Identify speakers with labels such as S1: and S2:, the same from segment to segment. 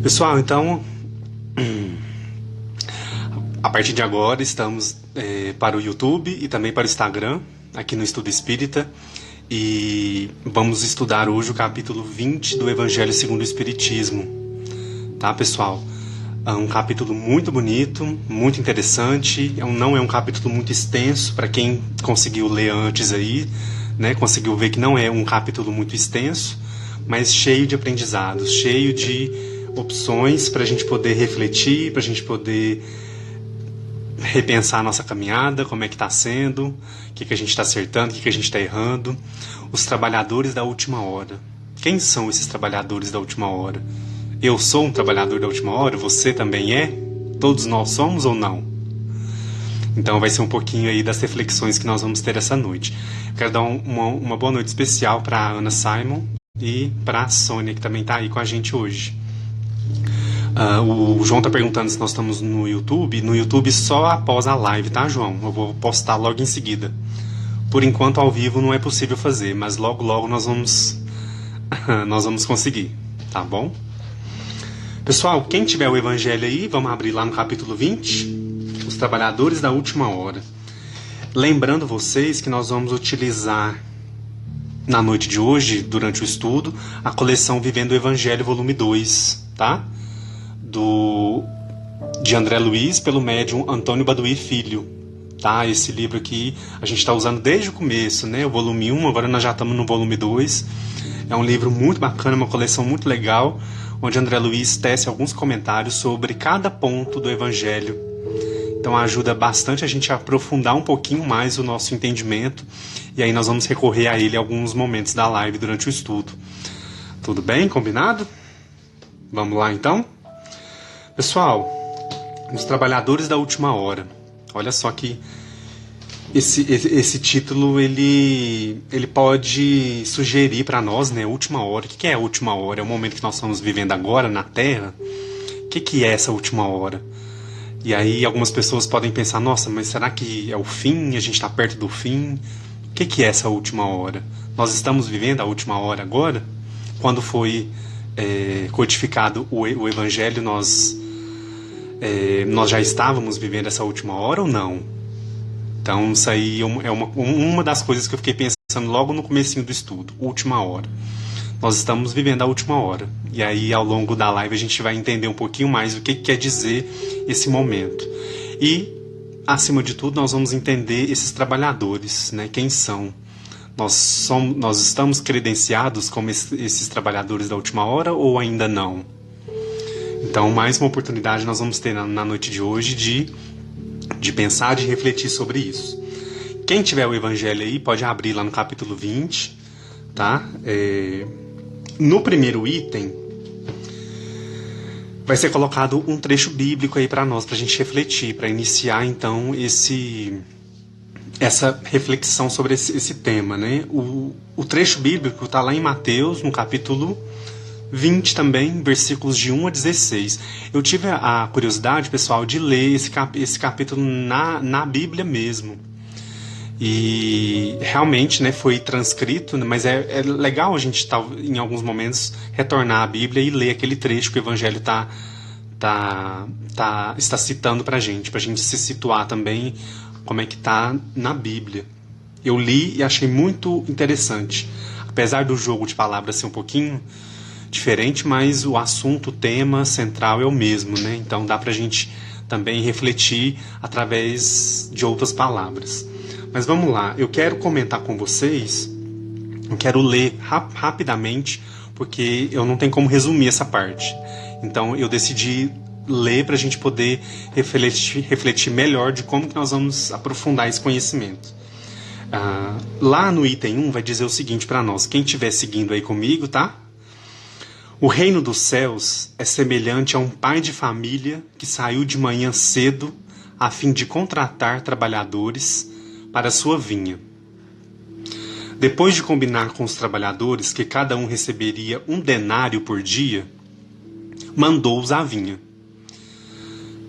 S1: Pessoal, então, a partir de agora estamos para o YouTube e também para o Instagram, aqui no Estudo Espírita, e vamos estudar hoje o capítulo 20 do Evangelho segundo o Espiritismo, tá, pessoal? É um capítulo muito bonito, muito interessante, não é um capítulo muito extenso, para quem conseguiu ler antes aí, né, conseguiu ver que não é um capítulo muito extenso, mas cheio de aprendizados, cheio de opções para a gente poder refletir, para a gente poder repensar a nossa caminhada, como é que está sendo, o que a gente está acertando, o que a gente está errando. Os trabalhadores da última hora. Quem são esses trabalhadores da última hora? Eu sou um trabalhador da última hora? Você também é? Todos nós somos ou não? Então vai ser um pouquinho aí das reflexões que nós vamos ter essa noite. Quero dar uma boa noite especial para a Ana Simon e para a Sônia, que também está aí com a gente hoje. O João está perguntando se nós estamos no YouTube. No YouTube só após a live, tá, João? Eu vou postar logo em seguida. Por enquanto, ao vivo não é possível fazer, mas logo, logo nós vamos conseguir, tá bom? Pessoal, quem tiver o Evangelho aí, vamos abrir lá no capítulo 20, os trabalhadores da última hora. Lembrando vocês que nós vamos utilizar na noite de hoje, durante o estudo, a coleção Vivendo o Evangelho, volume 2, tá? De André Luiz, pelo médium Antônio Baduí Filho, tá? Esse livro aqui a gente está usando desde o começo, né? O volume 1, agora nós já estamos no volume 2. É um livro muito bacana, uma coleção muito legal, onde André Luiz tece alguns comentários sobre cada ponto do Evangelho. Então ajuda bastante a gente a aprofundar um pouquinho mais o nosso entendimento, e aí nós vamos recorrer a ele em alguns momentos da live durante o estudo. Tudo bem? Combinado? Vamos lá então? Pessoal, os trabalhadores da última hora. Olha só que esse título ele pode sugerir para nós, né, última hora. O que é a última hora? É o momento que nós estamos vivendo agora na Terra? O que é essa última hora? E aí algumas pessoas podem pensar, nossa, mas será que é o fim? A gente está perto do fim? O que é essa última hora? Nós estamos vivendo a última hora agora? Quando foi codificado o Evangelho, nós já estávamos vivendo essa última hora ou não? Então isso aí é uma das coisas que eu fiquei pensando logo no comecinho do estudo, última hora. Nós estamos vivendo a última hora. E aí ao longo da live a gente vai entender um pouquinho mais o que quer dizer esse momento. E, acima de tudo, nós vamos entender esses trabalhadores, né? Quem são? Nós estamos credenciados como esses trabalhadores da última hora ou ainda não? Então, mais uma oportunidade nós vamos ter na noite de hoje de pensar, de refletir sobre isso. Quem tiver o Evangelho aí, pode abrir lá no capítulo 20, tá? No primeiro item, vai ser colocado um trecho bíblico aí para nós, para a gente refletir, para iniciar, então, essa reflexão sobre esse tema, né? O trecho bíblico está lá em Mateus, no capítulo 20 também, versículos de 1 a 16. Eu tive a curiosidade, pessoal, de ler esse capítulo na Bíblia mesmo. E realmente, né, foi transcrito, mas é legal a gente em alguns momentos retornar à Bíblia e ler aquele trecho que o Evangelho está citando para a gente se situar também como é que está na Bíblia. Eu li e achei muito interessante. Apesar do jogo de palavras ser um pouquinho diferente, mas o assunto, o tema central é o mesmo, né? Então dá para a gente também refletir através de outras palavras. Mas vamos lá, eu quero comentar com vocês, eu quero ler rapidamente, porque eu não tenho como resumir essa parte. Então eu decidi ler para a gente poder refletir melhor de como que nós vamos aprofundar esse conhecimento. Lá no item 1 vai dizer o seguinte para nós, quem estiver seguindo aí comigo, tá? O reino dos céus é semelhante a um pai de família que saiu de manhã cedo a fim de contratar trabalhadores para a sua vinha. Depois de combinar com os trabalhadores que cada um receberia 1 denário por dia, mandou-os à vinha.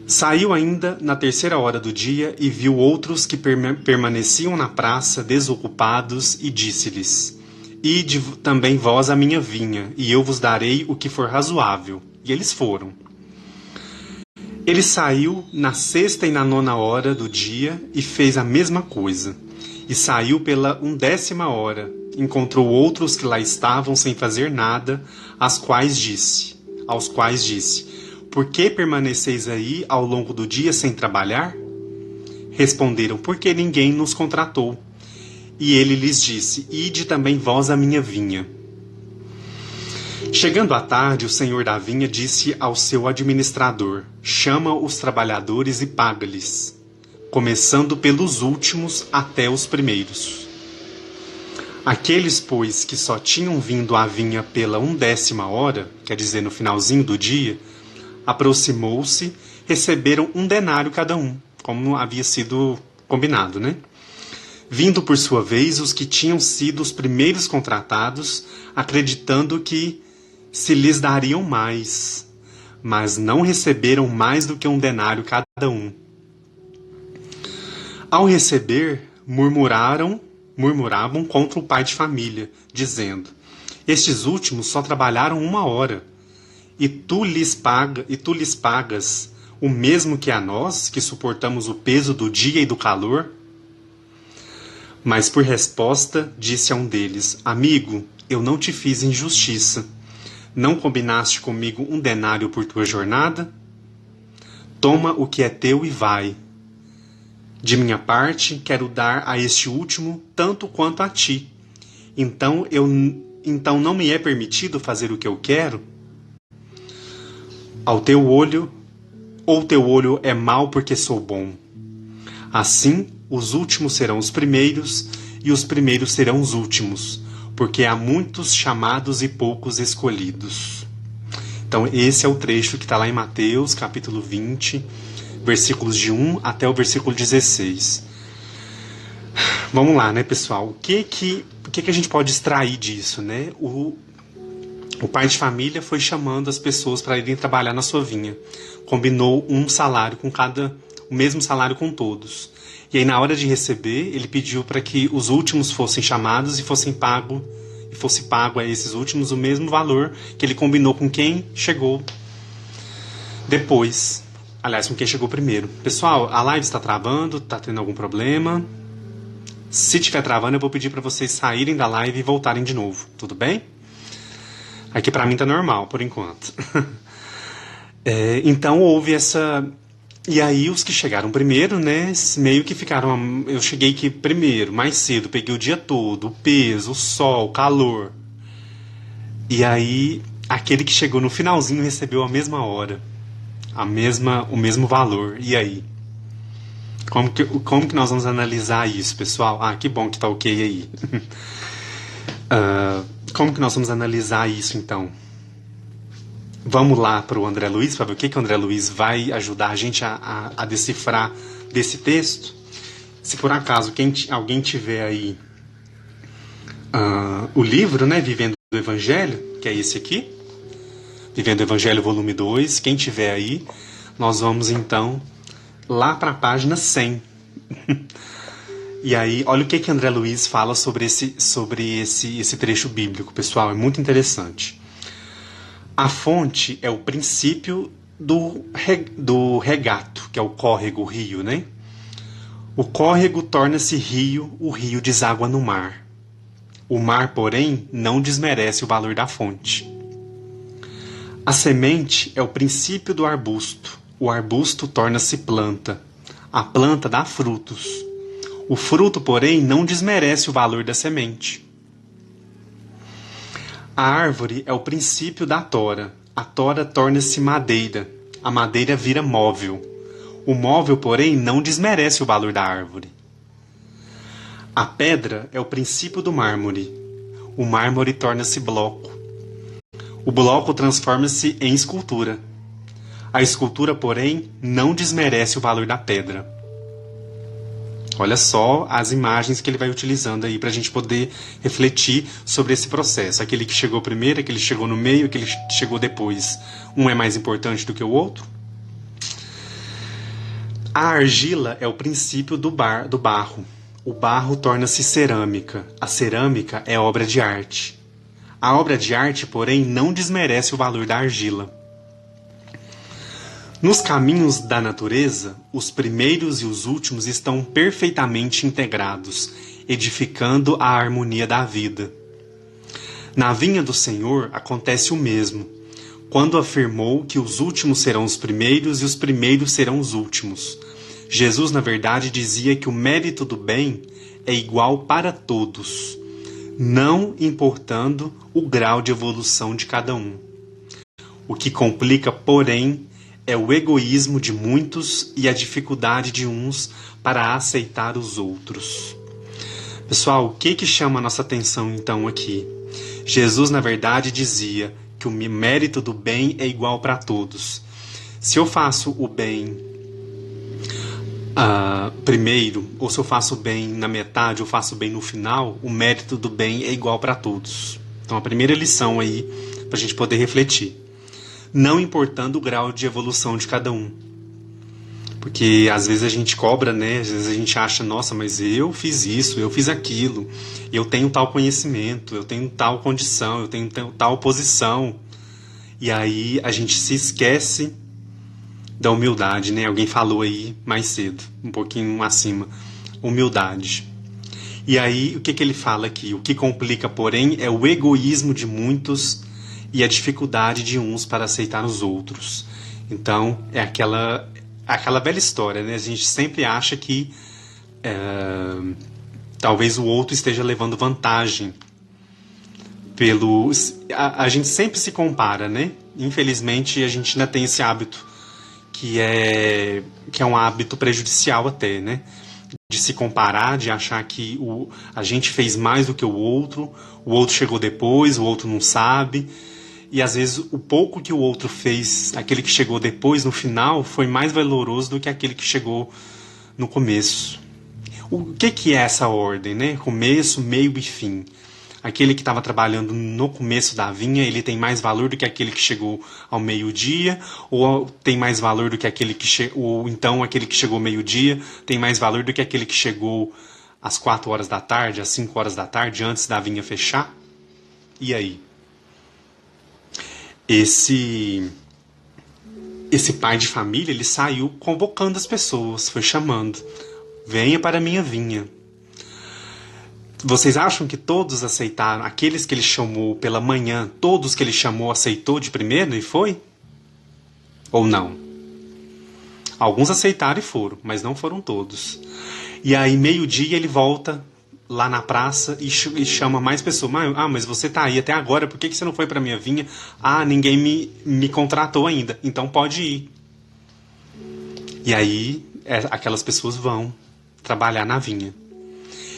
S1: Saiu ainda na 3ª hora do dia e viu outros que permaneciam na praça desocupados e disse-lhes: Ide também vós à minha vinha, e eu vos darei o que for razoável. E eles foram. Ele saiu na 6ª e na 9ª hora do dia e fez a mesma coisa. E saiu pela 10ª hora. Encontrou outros que lá estavam sem fazer nada, aos quais disse: Por que permaneceis aí ao longo do dia sem trabalhar? Responderam: Porque ninguém nos contratou. E ele lhes disse: Ide também vós à minha vinha. Chegando à tarde, o senhor da vinha disse ao seu administrador: Chama os trabalhadores e paga-lhes, começando pelos últimos até os primeiros. Aqueles, pois, que só tinham vindo à vinha pela 10ª hora, quer dizer, no finalzinho do dia, aproximou-se, receberam 1 denário cada um, como havia sido combinado, né? Vindo por sua vez os que tinham sido os primeiros contratados, acreditando que se lhes dariam mais, mas não receberam mais do que 1 denário cada um. Ao receber, murmuravam contra o pai de família, dizendo: Estes últimos só trabalharam 1 hora, e tu lhes pagas o mesmo que a nós, que suportamos o peso do dia e do calor? Mas por resposta disse a um deles: Amigo, eu não te fiz injustiça. Não combinaste comigo 1 denário por tua jornada? Toma o que é teu e vai. De minha parte, quero dar a este último tanto quanto a ti. Então não me é permitido fazer o que eu quero? Ou teu olho é mau porque sou bom. Assim, os últimos serão os primeiros, e os primeiros serão os últimos, porque há muitos chamados e poucos escolhidos. Então, esse é o trecho que está lá em Mateus, capítulo 20, versículos de 1 até o versículo 16. Vamos lá, né, pessoal? O que a gente pode extrair disso, né? O pai de família foi chamando as pessoas para irem trabalhar na sua vinha. Combinou um salário o mesmo salário com todos. E aí, na hora de receber, ele pediu para que os últimos fossem chamados e fosse pago a esses últimos o mesmo valor que ele combinou com quem chegou depois. Aliás, com quem chegou primeiro. Pessoal, a live está travando, está tendo algum problema? Se estiver travando, eu vou pedir para vocês saírem da live e voltarem de novo. Tudo bem? Aqui para mim tá normal, por enquanto. Então houve essa... E aí os que chegaram primeiro, né, meio que ficaram... Eu cheguei aqui primeiro, mais cedo, peguei o dia todo, o peso, o sol, o calor. E aí, aquele que chegou no finalzinho recebeu a mesma hora, o mesmo valor. E aí? Como que nós vamos analisar isso, pessoal? Ah, que bom que tá ok aí. Como que nós vamos analisar isso, então? Vamos lá para o André Luiz, para ver o que o André Luiz vai ajudar a gente a decifrar desse texto. Se por acaso alguém tiver aí o livro, né, Vivendo o Evangelho, que é esse aqui, Vivendo o Evangelho, volume 2, quem tiver aí, nós vamos então lá para a página 100. E aí, olha o que André Luiz fala sobre esse trecho bíblico, pessoal, é muito interessante. A fonte é o princípio do regato, que é o córrego, o rio, né? O córrego torna-se rio, o rio deságua no mar. O mar, porém, não desmerece o valor da fonte. A semente é o princípio do arbusto. O arbusto torna-se planta. A planta dá frutos. O fruto, porém, não desmerece o valor da semente. A árvore é o princípio da tora. A tora torna-se madeira. A madeira vira móvel. O móvel, porém, não desmerece o valor da árvore. A pedra é o princípio do mármore. O mármore torna-se bloco. O bloco transforma-se em escultura. A escultura, porém, não desmerece o valor da pedra. Olha só as imagens que ele vai utilizando aí para a gente poder refletir sobre esse processo. Aquele que chegou primeiro, aquele que chegou no meio, aquele que chegou depois. Um é mais importante do que o outro? A argila é o princípio do barro. O barro torna-se cerâmica. A cerâmica é obra de arte. A obra de arte, porém, não desmerece o valor da argila. Nos caminhos da natureza, os primeiros e os últimos estão perfeitamente integrados, edificando a harmonia da vida. Na vinha do Senhor acontece o mesmo, quando afirmou que os últimos serão os primeiros e os primeiros serão os últimos. Jesus, na verdade, dizia que o mérito do bem é igual para todos, não importando o grau de evolução de cada um. O que complica, porém, é o egoísmo de muitos e a dificuldade de uns para aceitar os outros. Pessoal, o que chama a nossa atenção então aqui? Jesus, na verdade, dizia que o mérito do bem é igual para todos. Se eu faço o bem primeiro, ou se eu faço o bem na metade, ou faço o bem no final, o mérito do bem é igual para todos. Então, a primeira lição aí, para a gente poder refletir. Não importando o grau de evolução de cada um. Porque às vezes a gente cobra, né? Às vezes a gente acha, nossa, mas eu fiz isso, eu fiz aquilo, eu tenho tal conhecimento, eu tenho tal condição, eu tenho tal posição. E aí a gente se esquece da humildade, né? Alguém falou aí mais cedo, um pouquinho acima. Humildade. E aí, o que ele fala aqui? O que complica, porém, é o egoísmo de muitos e a dificuldade de uns para aceitar os outros. Então, é aquela velha história, né? A gente sempre acha que talvez o outro esteja levando vantagem. A gente sempre se compara, né? Infelizmente, a gente ainda tem esse hábito que é um hábito prejudicial até, né? De se comparar, de achar que a gente fez mais do que o outro chegou depois, o outro não sabe. E às vezes o pouco que o outro fez, aquele que chegou depois, no final, foi mais valoroso do que aquele que chegou no começo. O que é essa ordem, né? Começo, meio e fim. Aquele que estava trabalhando no começo da vinha, ele tem mais valor do que aquele que chegou ao meio-dia, ou tem mais valor do que aquele ou então aquele que chegou ao meio-dia tem mais valor do que aquele que chegou às 4 horas da tarde, às 5 horas da tarde, antes da vinha fechar? E aí? Esse pai de família, ele saiu convocando as pessoas, foi chamando. Venha para a minha vinha. Vocês acham que todos aceitaram? Aqueles que ele chamou pela manhã, todos que ele chamou aceitou de primeiro e foi? Ou não? Alguns aceitaram e foram, mas não foram todos. E aí, meio-dia, ele volta lá na praça e chama mais pessoas. Mas você tá aí até agora, por que você não foi para minha vinha? Ninguém me contratou ainda, então pode ir. E aí, aquelas pessoas vão trabalhar na vinha.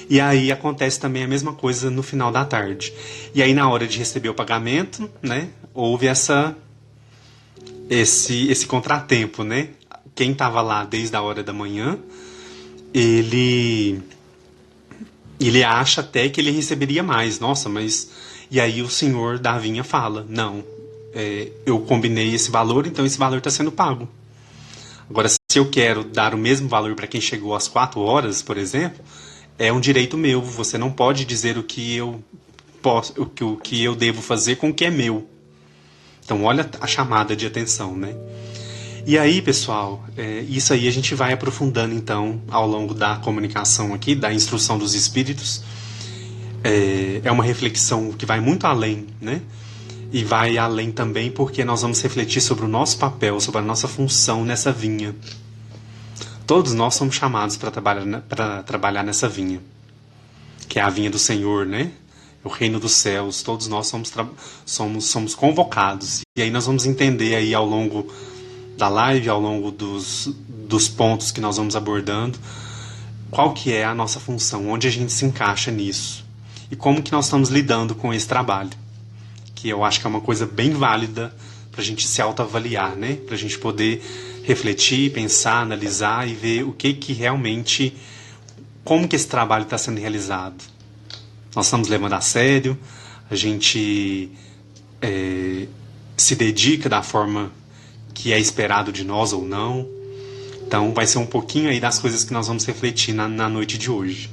S1: E aí acontece também a mesma coisa no final da tarde. E aí, na hora de receber o pagamento, né, houve esse contratempo, né? Quem estava lá desde a hora da manhã, ele acha até que ele receberia mais. Nossa, mas... E aí o senhor da vinha fala, não, eu combinei esse valor, então esse valor está sendo pago. Agora, se eu quero dar o mesmo valor para quem chegou às 4 horas, por exemplo, é um direito meu. Você não pode dizer o que eu posso, o que eu devo fazer com o que é meu. Então, olha a chamada de atenção, né? E aí, pessoal, isso aí a gente vai aprofundando, então, ao longo da comunicação aqui, da instrução dos espíritos. É uma reflexão que vai muito além, né? E vai além também porque nós vamos refletir sobre o nosso papel, sobre a nossa função nessa vinha. Todos nós somos chamados para trabalhar nessa vinha, que é a vinha do Senhor, né? O reino dos céus. Todos nós somos convocados. E aí nós vamos entender aí ao longo da live, ao longo dos pontos que nós vamos abordando, qual que é a nossa função, onde a gente se encaixa nisso e como que nós estamos lidando com esse trabalho, que eu acho que é uma coisa bem válida para a gente se autoavaliar, né? Para a gente poder refletir, pensar, analisar e ver o que realmente, como que esse trabalho está sendo realizado. Nós estamos levando a sério, a gente se dedica da forma que é esperado de nós ou não. Então vai ser um pouquinho aí das coisas que nós vamos refletir na noite de hoje.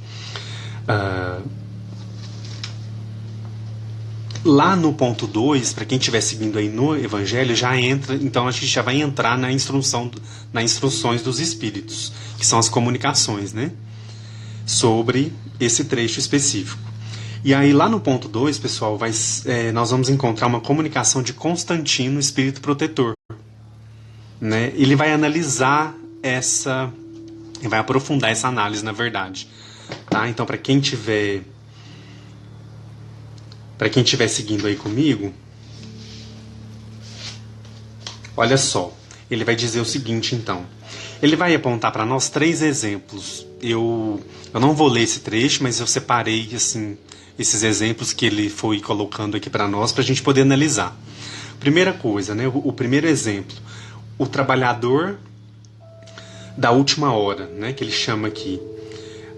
S1: Lá no ponto 2, para quem estiver seguindo aí no Evangelho, já entra, então a gente já vai entrar nas instruções dos Espíritos, que são as comunicações, né? Sobre esse trecho específico. E aí lá no ponto 2, pessoal, nós vamos encontrar uma comunicação de Constantino, Espírito Protetor. Né? Ele vai analisar ele vai aprofundar essa análise, na verdade. Tá? Então, para quem estiver seguindo aí comigo, olha só, ele vai dizer o seguinte, então. Ele vai apontar para nós 3 exemplos. Eu não vou ler esse trecho, mas eu separei assim, esses exemplos que ele foi colocando aqui para nós, para a gente poder analisar. Primeira coisa, né, o primeiro exemplo, o trabalhador da última hora, né, que ele chama aqui.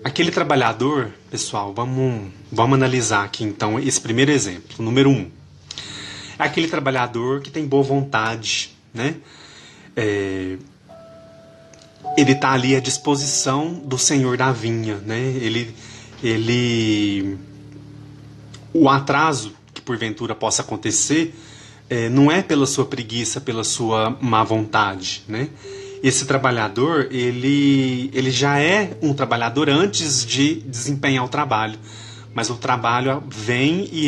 S1: Aquele trabalhador, pessoal, vamos analisar aqui então esse primeiro exemplo, número 1. É aquele trabalhador que tem boa vontade, né? Ele está ali à disposição do senhor da vinha, né? O atraso que porventura possa acontecer não é pela sua preguiça, pela sua má vontade, né? Esse trabalhador, ele já é um trabalhador antes de desempenhar o trabalho, mas o trabalho vem e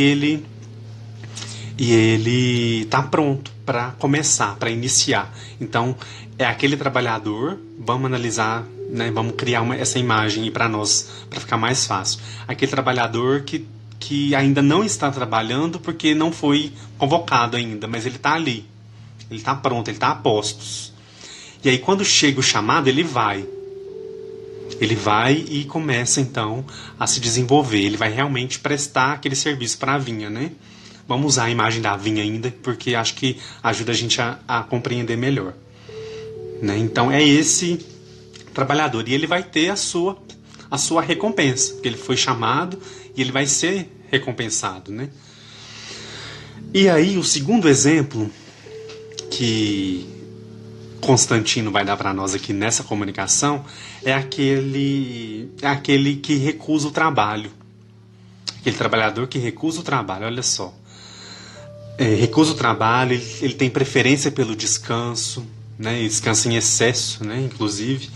S1: ele está pronto para começar, para iniciar. Então, é aquele trabalhador, vamos analisar, né, vamos criar essa imagem para nós, para ficar mais fácil. Aquele trabalhador que ainda não está trabalhando porque não foi convocado ainda, mas ele está ali, ele está pronto, ele está a postos. E aí quando chega o chamado, ele vai e começa então a se desenvolver, ele vai realmente prestar aquele serviço para a vinha, né? Vamos usar a imagem da vinha ainda, porque acho que ajuda a gente a compreender melhor, né? Então é esse trabalhador, e ele vai ter a sua recompensa, porque ele foi chamado e ele vai ser recompensado, né? E aí o segundo exemplo que Constantino vai dar para nós aqui nessa comunicação é aquele que recusa o trabalho. Aquele trabalhador que recusa o trabalho, olha só. Recusa o trabalho, ele tem preferência pelo descanso, né? Descansa em excesso, né? Inclusive.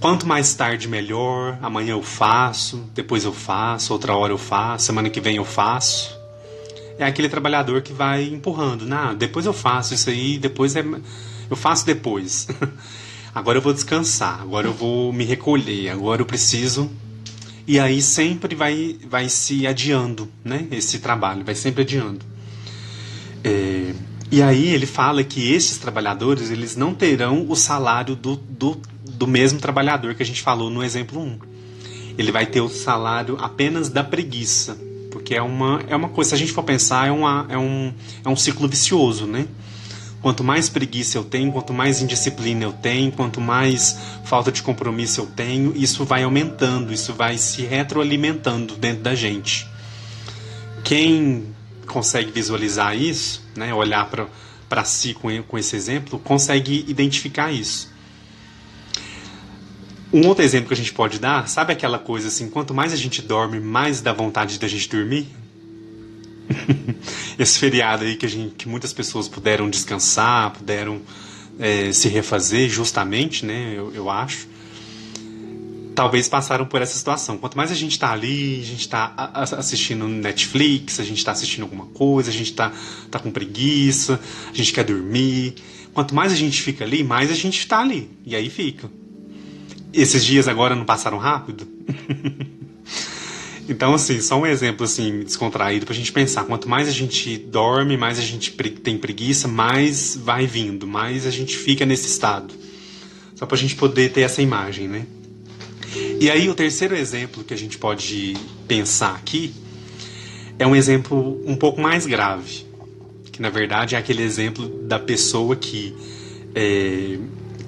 S1: Quanto mais tarde, melhor. Amanhã eu faço, depois eu faço, outra hora eu faço, semana que vem eu faço. É aquele trabalhador que vai empurrando. Não, depois eu faço isso aí, eu faço depois. Agora eu vou descansar, agora eu vou me recolher, agora eu preciso. E aí sempre vai se adiando, né? Esse trabalho vai sempre adiando. E aí ele fala que esses trabalhadores, eles não terão o salário do mesmo trabalhador que a gente falou no exemplo 1. Ele vai ter o salário apenas da preguiça, porque é uma coisa, se a gente for pensar, é um ciclo vicioso, né? Quanto mais preguiça eu tenho, quanto mais indisciplina eu tenho, quanto mais falta de compromisso eu tenho, isso vai aumentando, isso vai se retroalimentando dentro da gente. Quem consegue visualizar isso, né, olhar para si com esse exemplo, consegue identificar isso. Um outro exemplo que a gente pode dar, sabe aquela coisa assim, quanto mais a gente dorme, mais dá vontade da gente dormir? Esse feriado aí que muitas pessoas puderam descansar, puderam se refazer justamente, né, eu acho. Talvez passaram por essa situação. Quanto mais a gente está ali, a gente está assistindo Netflix, a gente está assistindo alguma coisa, a gente tá com preguiça, a gente quer dormir. Quanto mais a gente fica ali, mais a gente está ali. E aí fica. Esses dias agora não passaram rápido? Então, assim, só um exemplo assim, descontraído pra gente pensar. Quanto mais a gente dorme, mais a gente tem preguiça, mais vai vindo, mais a gente fica nesse estado. Só pra gente poder ter essa imagem, né? E aí o terceiro exemplo que a gente pode pensar aqui é um exemplo um pouco mais grave. Que na verdade é aquele exemplo da pessoa que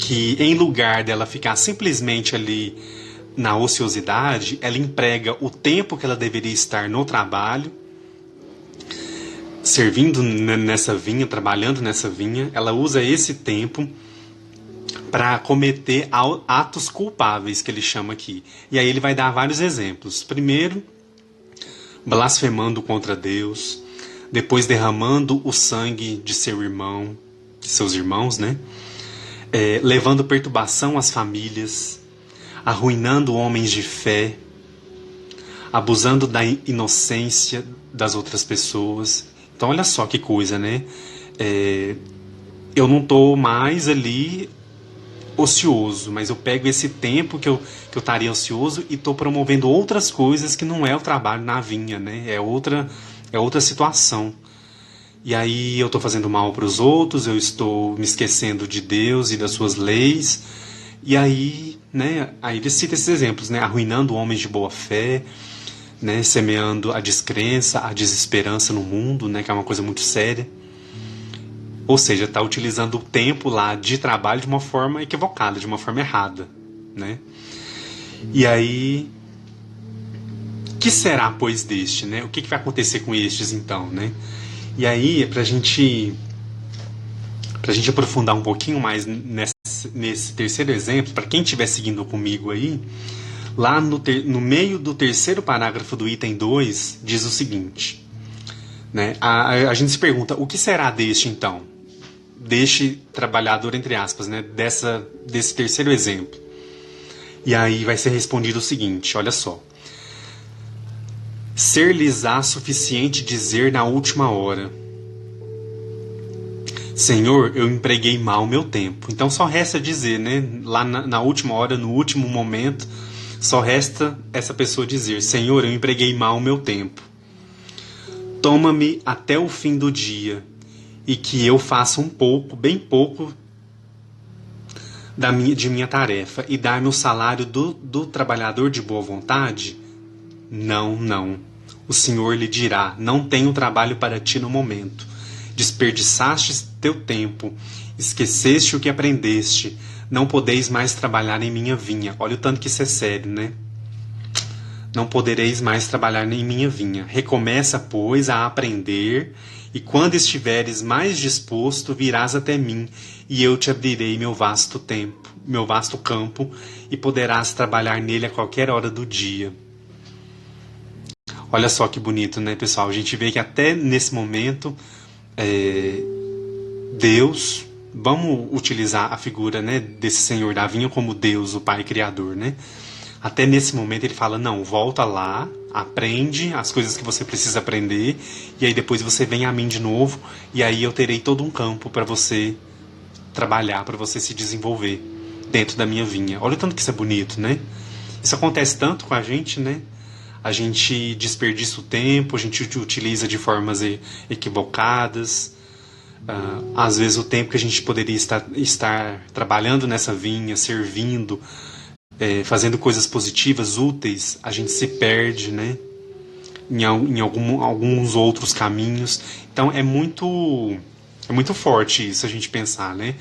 S1: em lugar dela ficar simplesmente ali na ociosidade, ela emprega o tempo que ela deveria estar no trabalho, servindo nessa vinha, trabalhando nessa vinha, ela usa esse tempo para cometer atos culpáveis, que ele chama aqui. E aí ele vai dar vários exemplos. Primeiro, blasfemando contra Deus, depois derramando o sangue de seu irmão, de seus irmãos, né? Levando perturbação às famílias, arruinando homens de fé, abusando da inocência das outras pessoas. Então olha só que coisa, né? Eu não estou mais ali ocioso, mas eu pego esse tempo que eu estaria ocioso e estou promovendo outras coisas que não é o trabalho na vinha, né? É outra situação. E aí eu estou fazendo mal para os outros, eu estou me esquecendo de Deus e das suas leis. E aí, né? Aí ele cita esses exemplos, né? Arruinando homens de boa fé, né? Semeando a descrença, a desesperança no mundo, né? Que é uma coisa muito séria. Ou seja, está utilizando o tempo lá de trabalho de uma forma equivocada, de uma forma errada, né? E aí, que será, pois, deste, né? O que vai acontecer com estes, então, né? E aí, pra gente aprofundar um pouquinho mais nesse terceiro exemplo, para quem estiver seguindo comigo aí, lá no meio do terceiro parágrafo do item 2, diz o seguinte, né? A gente se pergunta, o que será deste, então? Deste trabalhador, entre aspas, né? Desse terceiro exemplo. E aí vai ser respondido o seguinte, olha só. Ser-lhes-á suficiente dizer na última hora: Senhor, eu empreguei mal meu tempo. Então só resta dizer, né? Lá na última hora, no último momento, só resta essa pessoa dizer: Senhor, eu empreguei mal meu tempo. Toma-me até o fim do dia, e que eu faça um pouco, bem pouco, de minha tarefa, e dar-me o salário do trabalhador de boa vontade? Não, não. O Senhor lhe dirá: não tenho trabalho para ti no momento. Desperdiçaste teu tempo, esqueceste o que aprendeste, não podeis mais trabalhar em minha vinha. Olha o tanto que isso é sério, né? Não podereis mais trabalhar em minha vinha. Recomeça, pois, a aprender, e quando estiveres mais disposto, virás até mim, e eu te abrirei meu vasto campo, e poderás trabalhar nele a qualquer hora do dia. Olha só que bonito, né, pessoal? A gente vê que até nesse momento, Deus, vamos utilizar a figura, né, desse Senhor da vinha como Deus, o Pai Criador, né? Até nesse momento ele fala, não, volta lá, aprende as coisas que você precisa aprender, e aí depois você vem a mim de novo, e aí eu terei todo um campo para você trabalhar, para você se desenvolver dentro da minha vinha. Olha o tanto que isso é bonito, né? Isso acontece tanto com a gente, né? A gente desperdiça o tempo, a gente utiliza de formas equivocadas. Às vezes o tempo que a gente poderia estar trabalhando nessa vinha, servindo, fazendo coisas positivas, úteis, a gente se perde, né? Em alguns outros caminhos. Então é muito forte isso, a gente pensar, né?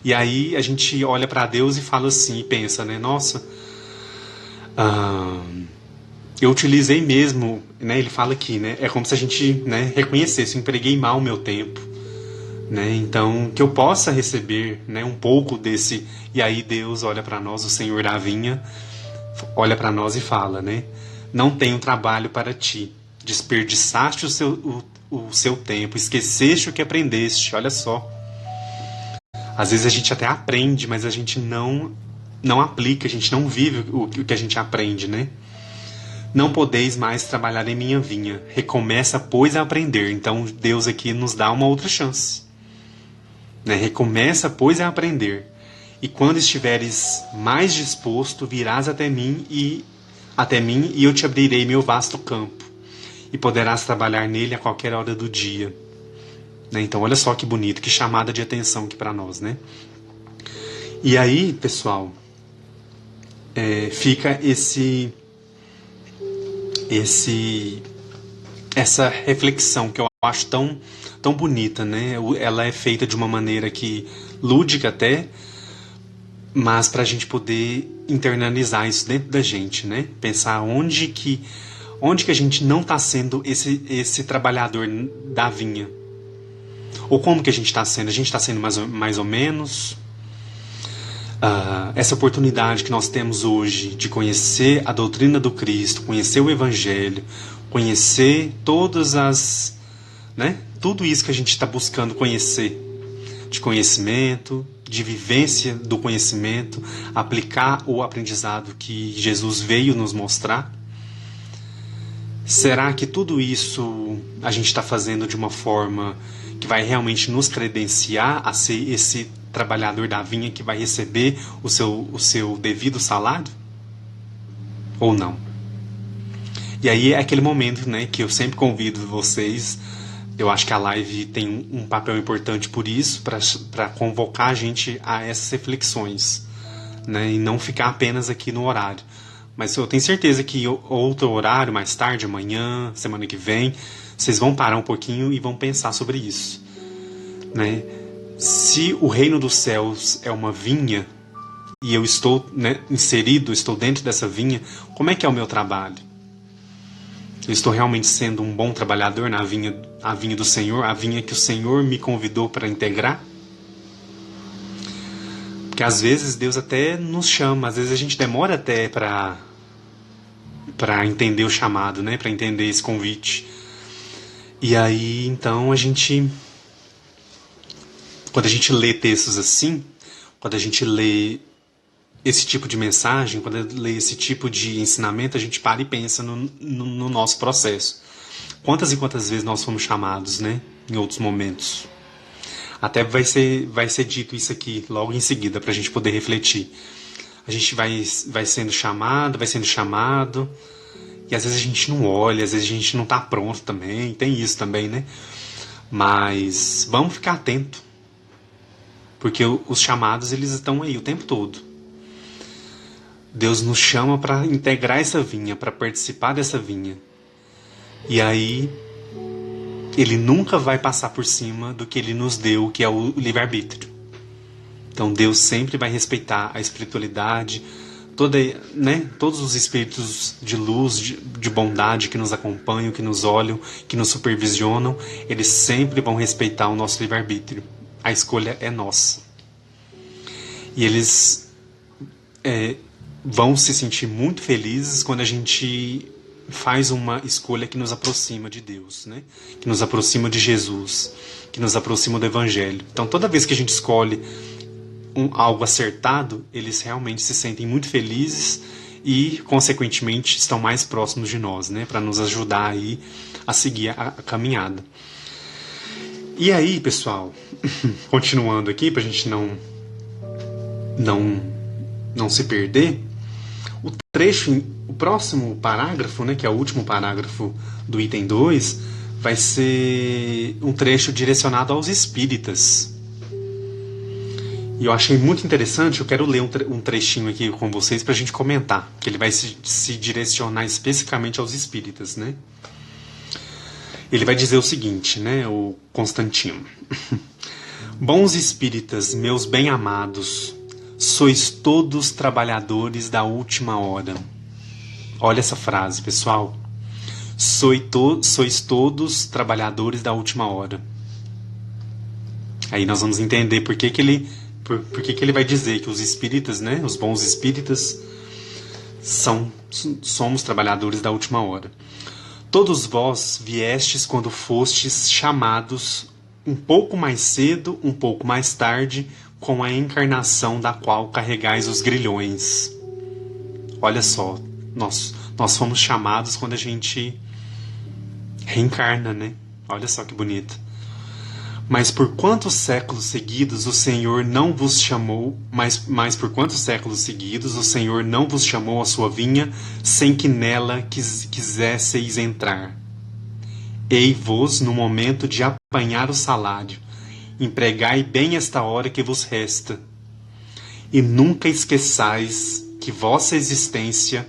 S1: E aí a gente olha para Deus e fala assim, e pensa, né? Nossa, eu utilizei mesmo, né? Ele fala aqui, né? É como se a gente, né, reconhecesse, eu empreguei mal o meu tempo, né? Então, que eu possa receber, né, um pouco desse. E aí Deus olha para nós, o Senhor da vinha, olha para nós e fala, né? Não tenho trabalho para ti, desperdiçaste o seu tempo, esqueceste o que aprendeste. Olha só. Às vezes a gente até aprende, mas a gente não aplica, a gente não vive o que a gente aprende, né? Não podeis mais trabalhar em minha vinha. Recomeça, pois, a aprender. Então Deus aqui nos dá uma outra chance, né? Recomeça, pois, a aprender. E quando estiveres mais disposto, virás até mim e eu te abrirei meu vasto campo, e poderás trabalhar nele a qualquer hora do dia. Né? Então olha só que bonito, que chamada de atenção aqui para nós, né? E aí, pessoal, fica essa reflexão que eu acho tão bonita, né? Ela é feita de uma maneira que lúdica até, mas para a gente poder internalizar isso dentro da gente, né? Pensar onde que a gente não está sendo esse trabalhador da vinha, ou como que a gente está sendo? A gente está sendo mais ou menos? essa oportunidade que nós temos hoje de conhecer a doutrina do Cristo, conhecer o Evangelho, conhecer todas as, né, tudo isso que a gente está buscando conhecer, de conhecimento, de vivência do conhecimento, aplicar o aprendizado que Jesus veio nos mostrar. Será que tudo isso a gente está fazendo de uma forma que vai realmente nos credenciar a ser esse trabalhador da vinha que vai receber o seu devido salário? Ou não? E aí é aquele momento, né, que eu sempre convido vocês. Eu acho que a live tem um papel importante por isso, para convocar a gente a essas reflexões, né, e não ficar apenas aqui no horário. Mas eu tenho certeza que outro horário, mais tarde, amanhã, semana que vem, vocês vão parar um pouquinho e vão pensar sobre isso, né? Se o reino dos céus é uma vinha e eu estou, né, inserido, estou dentro dessa vinha, como é que é o meu trabalho? Eu estou realmente sendo um bom trabalhador na vinha, a vinha do Senhor, a vinha que o Senhor me convidou para integrar? Porque às vezes Deus até nos chama, às vezes a gente demora até para entender o chamado, né? Para entender esse convite. E aí, então, quando a gente lê textos assim, quando a gente lê esse tipo de mensagem, quando lê esse tipo de ensinamento, a gente para e pensa no nosso processo. Quantas e quantas vezes nós fomos chamados, né? Em outros momentos. Até vai ser dito isso aqui logo em seguida, para a gente poder refletir. A gente vai sendo chamado, e às vezes a gente não olha, às vezes a gente não está pronto também, tem isso também, né? Mas vamos ficar atento, porque os chamados, eles estão aí o tempo todo. Deus nos chama para integrar essa vinha, para participar dessa vinha. E aí, Ele nunca vai passar por cima do que Ele nos deu, que é o livre-arbítrio. Então Deus sempre vai respeitar a espiritualidade, todos os espíritos de luz, de bondade que nos acompanham, que nos olham, que nos supervisionam, eles sempre vão respeitar o nosso livre-arbítrio. A escolha é nossa. E eles vão se sentir muito felizes quando a gente faz uma escolha que nos aproxima de Deus, né? Que nos aproxima de Jesus, que nos aproxima do Evangelho. Então toda vez que a gente escolhe algo acertado, eles realmente se sentem muito felizes e, consequentemente, estão mais próximos de nós, né? Para nos ajudar aí a seguir a caminhada. E aí, pessoal, continuando aqui, para a gente não se perder, o próximo parágrafo, né, que é o último parágrafo do item 2, vai ser um trecho direcionado aos espíritas. E eu achei muito interessante, eu quero ler um trechinho aqui com vocês para a gente comentar, que ele vai se direcionar especificamente aos espíritas, né? Ele vai dizer o seguinte, né, o Constantino. Bons espíritas, meus bem-amados, sois todos trabalhadores da última hora. Olha essa frase, pessoal. Sois todos trabalhadores da última hora. Aí nós vamos entender por que ele vai dizer que os espíritas, né, os bons espíritas, somos trabalhadores da última hora. Todos vós viestes quando fostes chamados um pouco mais cedo, um pouco mais tarde, com a encarnação da qual carregais os grilhões. Olha só, nós fomos chamados quando a gente reencarna, né? Olha só que bonito. Mas por quantos séculos seguidos o Senhor não vos chamou, mas por quantos séculos seguidos o Senhor não vos chamou à sua vinha, sem que nela quisesseis entrar? Ei-vos no momento de apanhar o salário, empregai bem esta hora que vos resta, e nunca esqueçais que vossa existência,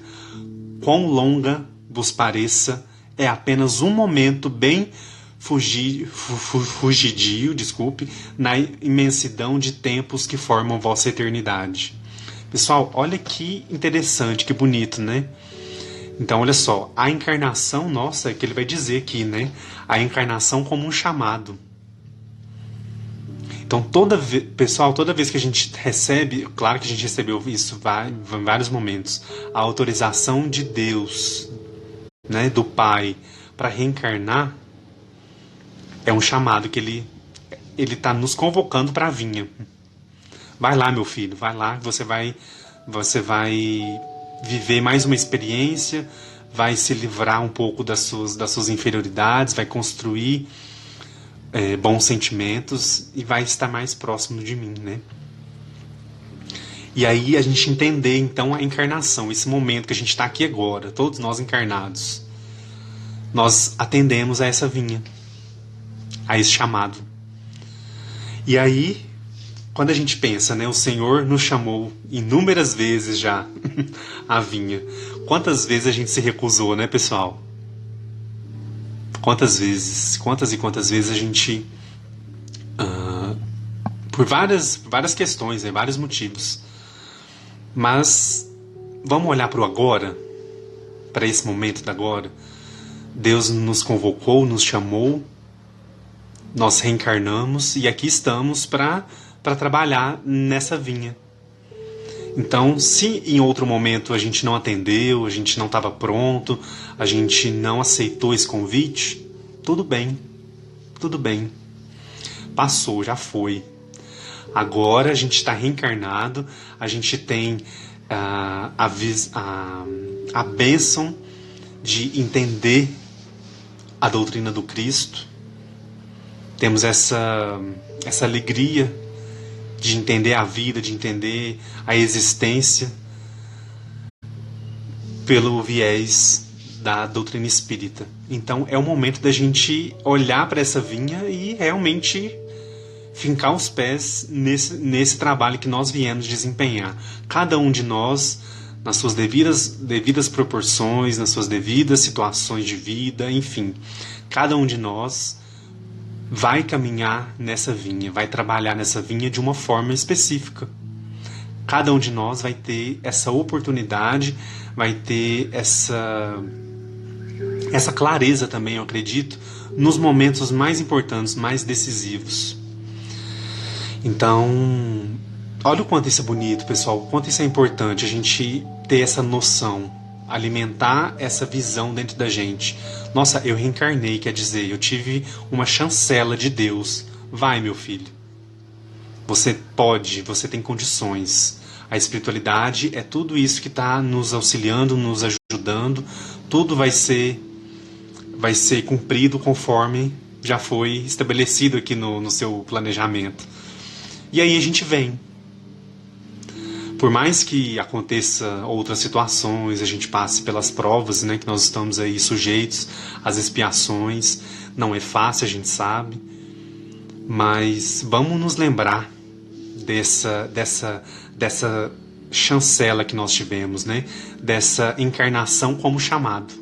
S1: quão longa vos pareça, é apenas um momento bem fugidio, na imensidão de tempos que formam vossa eternidade. Pessoal, olha que interessante, que bonito, né? Então, olha só, a encarnação nossa, é que ele vai dizer aqui, né? A encarnação como um chamado. Então, pessoal, toda vez que a gente recebe, claro que a gente recebeu isso em vários momentos, a autorização de Deus, né, do Pai, para reencarnar, é um chamado que ele está nos convocando para a vinha. Vai lá, meu filho, vai lá, você vai viver mais uma experiência, vai se livrar um pouco das suas inferioridades, vai construir bons sentimentos e vai estar mais próximo de mim, né? E aí a gente entender então a encarnação, esse momento que a gente está aqui agora, todos nós encarnados, nós atendemos a essa vinha, a esse chamado. E aí, quando a gente pensa, né, o Senhor nos chamou inúmeras vezes já à vinha. Quantas vezes a gente se recusou, né, pessoal? Quantas vezes a gente, por várias questões, né, vários motivos. Mas vamos olhar para o agora, para esse momento da agora. Deus nos convocou, nos chamou, nós reencarnamos e aqui estamos para trabalhar nessa vinha. Então, se em outro momento a gente não atendeu, a gente não estava pronto, a gente não aceitou esse convite, tudo bem. Passou, já foi. Agora a gente está reencarnado, a gente tem a bênção de entender a doutrina do Cristo. Temos essa alegria de entender a vida, de entender a existência pelo viés da doutrina espírita. Então é o momento da gente olhar para essa vinha e realmente fincar os pés nesse trabalho que nós viemos desempenhar. Cada um de nós, nas suas devidas proporções, nas suas devidas situações de vida, enfim. Cada um de nós vai caminhar nessa vinha, vai trabalhar nessa vinha de uma forma específica. Cada um de nós vai ter essa oportunidade, vai ter essa clareza também, eu acredito, nos momentos mais importantes, mais decisivos. Então, olha o quanto isso é bonito, pessoal, o quanto isso é importante, a gente ter essa noção, alimentar essa visão dentro da gente. Nossa, eu reencarnei, quer dizer, eu tive uma chancela de Deus. Vai, meu filho. Você pode, você tem condições. A espiritualidade é tudo isso que está nos auxiliando, nos ajudando. Tudo vai ser cumprido conforme já foi estabelecido aqui no seu planejamento. E aí a gente vem. Por mais que aconteça outras situações, a gente passe pelas provas, né, que nós estamos aí sujeitos às expiações, não é fácil, a gente sabe, mas vamos nos lembrar dessa chancela que nós tivemos, né, dessa encarnação como chamado.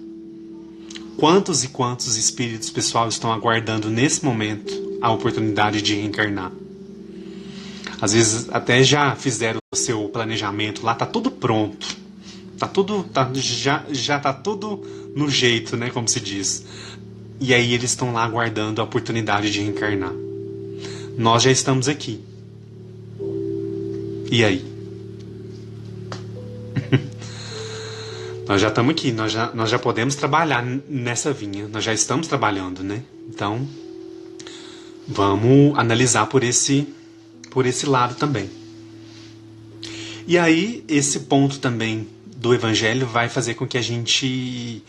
S1: Quantos e quantos espíritos, pessoal, estão aguardando nesse momento a oportunidade de reencarnar? Às vezes até já fizeram o seu planejamento lá, tá tudo pronto. Já tá tudo no jeito, né, como se diz. E aí eles estão lá aguardando a oportunidade de reencarnar. Nós já estamos aqui. E aí? Nós já estamos aqui, nós já podemos trabalhar nessa vinha. Nós já estamos trabalhando, né? Então, vamos analisar por esse lado também. E aí, esse ponto também do Evangelho vai fazer com que a gente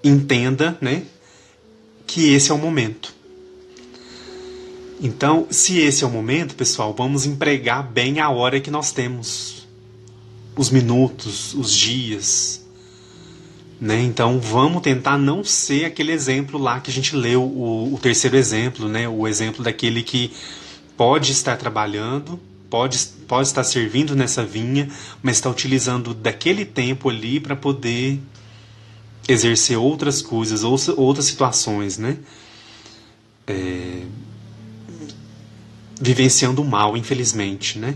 S1: entenda, né, que esse é o momento. Então, se esse é o momento, pessoal, vamos empregar bem a hora que nós temos. Os minutos, os dias. Né? Então, vamos tentar não ser aquele exemplo lá que a gente leu, o terceiro exemplo, né? O exemplo daquele que pode estar trabalhando, pode estar servindo nessa vinha, mas está utilizando daquele tempo ali para poder exercer outras coisas, outras situações, né? Vivenciando o mal, infelizmente, né?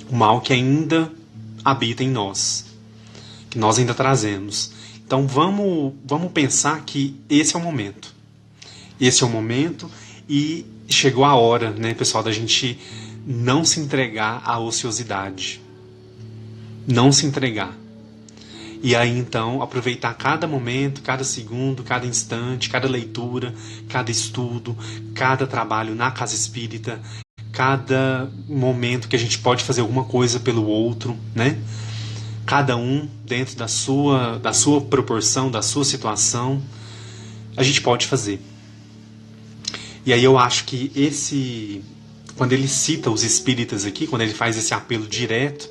S1: O mal que ainda habita em nós, que nós ainda trazemos. Então vamos pensar que esse é o momento. Esse é o momento e chegou a hora, né, pessoal, da gente não se entregar à ociosidade. Não se entregar. E aí, então, aproveitar cada momento, cada segundo, cada instante, cada leitura, cada estudo, cada trabalho na casa espírita, cada momento que a gente pode fazer alguma coisa pelo outro, né? Cada um dentro da sua proporção, da sua situação, a gente pode fazer. E aí eu acho que quando ele cita os espíritas aqui, quando ele faz esse apelo direto,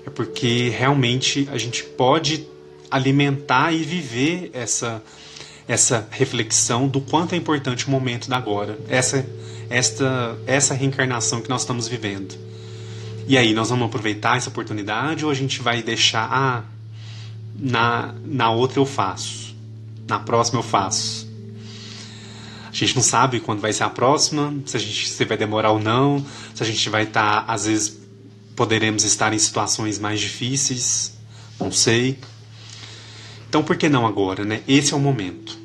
S1: é porque realmente a gente pode alimentar e viver essa reflexão do quanto é importante o momento da agora, essa reencarnação que nós estamos vivendo. E aí, nós vamos aproveitar essa oportunidade ou a gente vai deixar, na outra eu faço, na próxima eu faço? A gente não sabe quando vai ser a próxima, se vai demorar ou não, se a gente vai estar, às vezes, poderemos estar em situações mais difíceis, não sei. Então, por que não agora, né? Esse é o momento.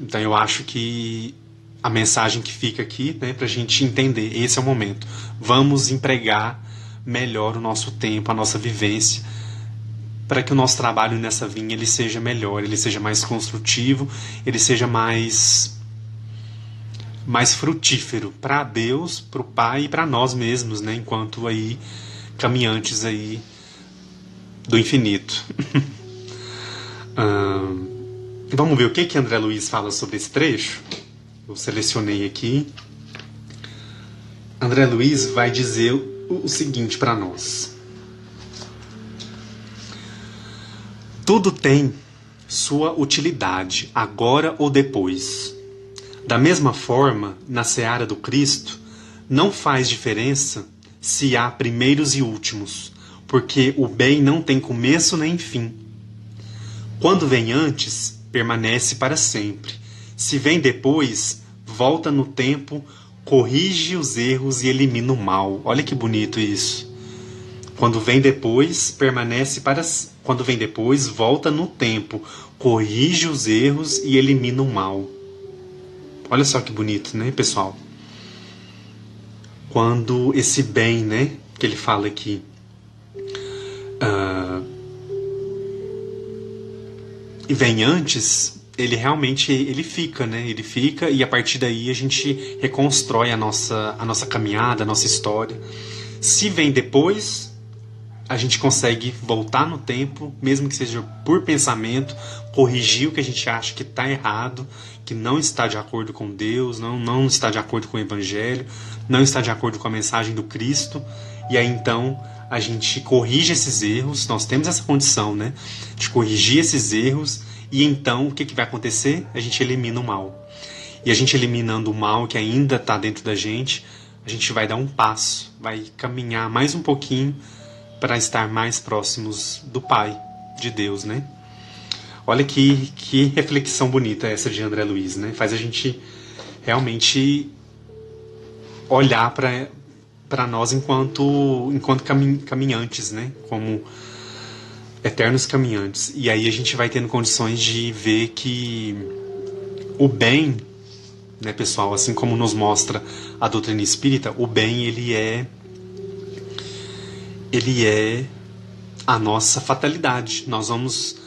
S1: Então, eu acho que a mensagem que fica aqui, né, para a gente entender, esse é o momento. Vamos empregar melhor o nosso tempo, a nossa vivência, para que o nosso trabalho nessa vinha ele seja melhor, ele seja mais construtivo, ele seja mais frutífero para Deus, para o Pai e para nós mesmos, né, enquanto aí caminhantes aí do infinito. Vamos ver o que André Luiz fala sobre esse trecho. Eu selecionei aqui. André Luiz vai dizer o seguinte para nós: tudo tem sua utilidade, agora ou depois. Da mesma forma, na seara do Cristo, não faz diferença se há primeiros e últimos, porque o bem não tem começo nem fim. Quando vem antes, permanece para sempre. Se vem depois, volta no tempo, corrige os erros e elimina o mal. Olha que bonito isso. Quando vem depois, Quando vem depois, volta no tempo, corrige os erros e elimina o mal. Olha só que bonito, né, pessoal? Quando esse bem, né, que ele fala aqui, vem antes, ele realmente ele fica, né? Ele fica e a partir daí a gente reconstrói a nossa caminhada, a nossa história. Se vem depois, a gente consegue voltar no tempo, mesmo que seja por pensamento, corrigir o que a gente acha que está errado, que não está de acordo com Deus, não está de acordo com o Evangelho, não está de acordo com a mensagem do Cristo. E aí então a gente corrige esses erros, nós temos essa condição, né, de corrigir esses erros, e então o que vai acontecer? A gente elimina o mal. E a gente eliminando o mal que ainda está dentro da gente, a gente vai dar um passo, vai caminhar mais um pouquinho para estar mais próximos do Pai, de Deus, né? Olha que reflexão bonita essa de André Luiz, né? Faz a gente realmente olhar para nós enquanto caminhantes, né? Como eternos caminhantes. E aí a gente vai tendo condições de ver que o bem, né, pessoal, assim como nos mostra a doutrina espírita, o bem ele é a nossa fatalidade. Nós vamos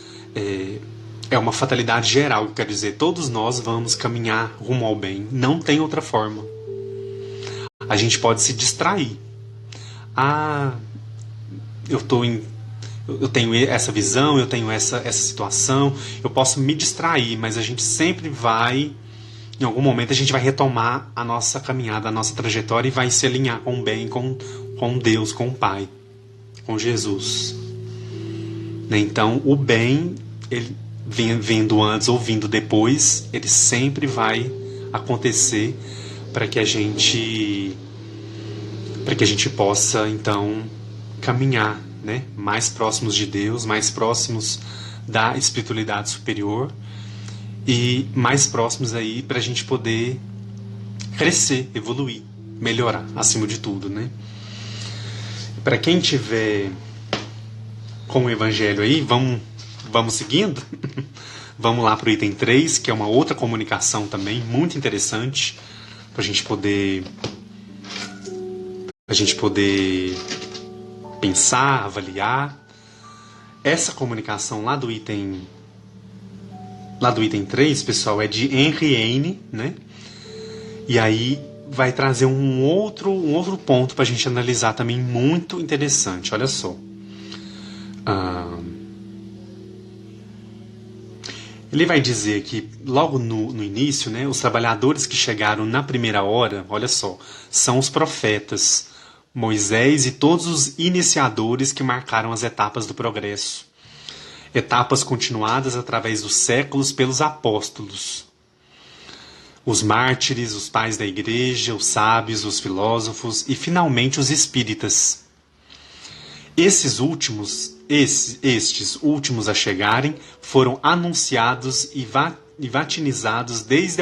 S1: é uma fatalidade geral, quer dizer, todos nós vamos caminhar rumo ao bem. Não tem outra forma. A gente pode se distrair. Eu tenho essa visão, eu tenho essa situação, eu posso me distrair, mas a gente sempre vai, em algum momento, a gente vai retomar a nossa caminhada, a nossa trajetória e vai se alinhar com o bem, com Deus, com o Pai, com Jesus. Então, o bem, ele vindo antes ou vindo depois, ele sempre vai acontecer para que a gente possa, então, caminhar, né, mais próximos de Deus, mais próximos da espiritualidade superior e mais próximos aí para a gente poder crescer, evoluir, melhorar, acima de tudo, né? Para quem tiver com o Evangelho aí, vamos seguindo? Vamos lá para o item 3, que é uma outra comunicação também muito interessante, para a gente poder pensar, avaliar. Essa comunicação lá do item 3, pessoal, é de Henry Heine, né? E aí vai trazer um outro ponto para a gente analisar também muito interessante. Olha só. Ele vai dizer que logo no início, né, os trabalhadores que chegaram na primeira hora, olha só, são os profetas, Moisés e todos os iniciadores que marcaram as etapas do progresso. Etapas continuadas através dos séculos pelos apóstolos. Os mártires, os pais da igreja, os sábios, os filósofos e finalmente os espíritas. Estes últimos a chegarem foram anunciados e vatinizados desde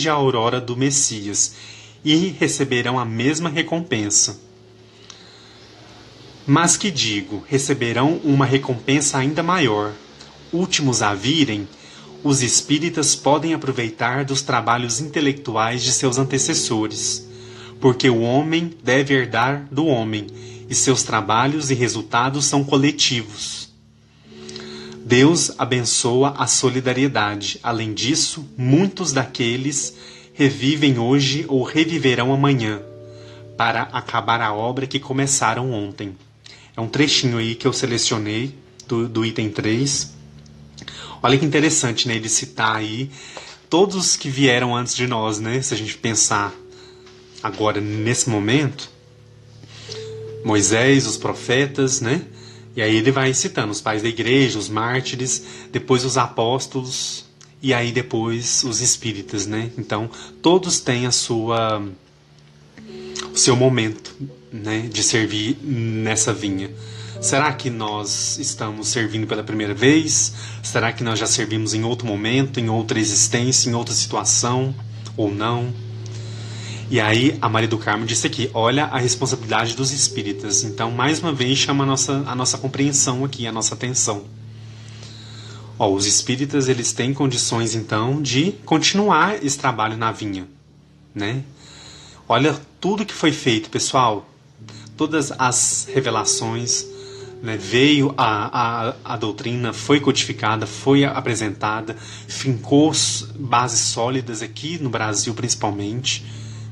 S1: a aurora do Messias e receberão a mesma recompensa. Mas que digo, receberão uma recompensa ainda maior. Últimos a virem, os espíritas podem aproveitar dos trabalhos intelectuais de seus antecessores, porque o homem deve herdar do homem, e seus trabalhos e resultados são coletivos. Deus abençoa a solidariedade. Além disso, muitos daqueles revivem hoje ou reviverão amanhã, para acabar a obra que começaram ontem. É um trechinho aí que eu selecionei do item 3. Olha que interessante, né? Ele citar aí todos que vieram antes de nós, né? Se a gente pensar agora, nesse momento, Moisés, os profetas, né? E aí ele vai citando os pais da igreja, os mártires, depois os apóstolos e aí depois os espíritas, né? Então, todos têm o seu momento, né, de servir nessa vinha. Será que nós estamos servindo pela primeira vez? Será que nós já servimos em outro momento, em outra existência, em outra situação? Ou não? E aí a Maria do Carmo disse aqui, olha a responsabilidade dos espíritas. Então, mais uma vez, chama a nossa compreensão aqui, a nossa atenção. Os espíritas, eles têm condições, então, de continuar esse trabalho na vinha, né? Olha tudo que foi feito, pessoal. Todas as revelações, né? Veio a doutrina, foi codificada, foi apresentada, fincou bases sólidas aqui no Brasil, principalmente,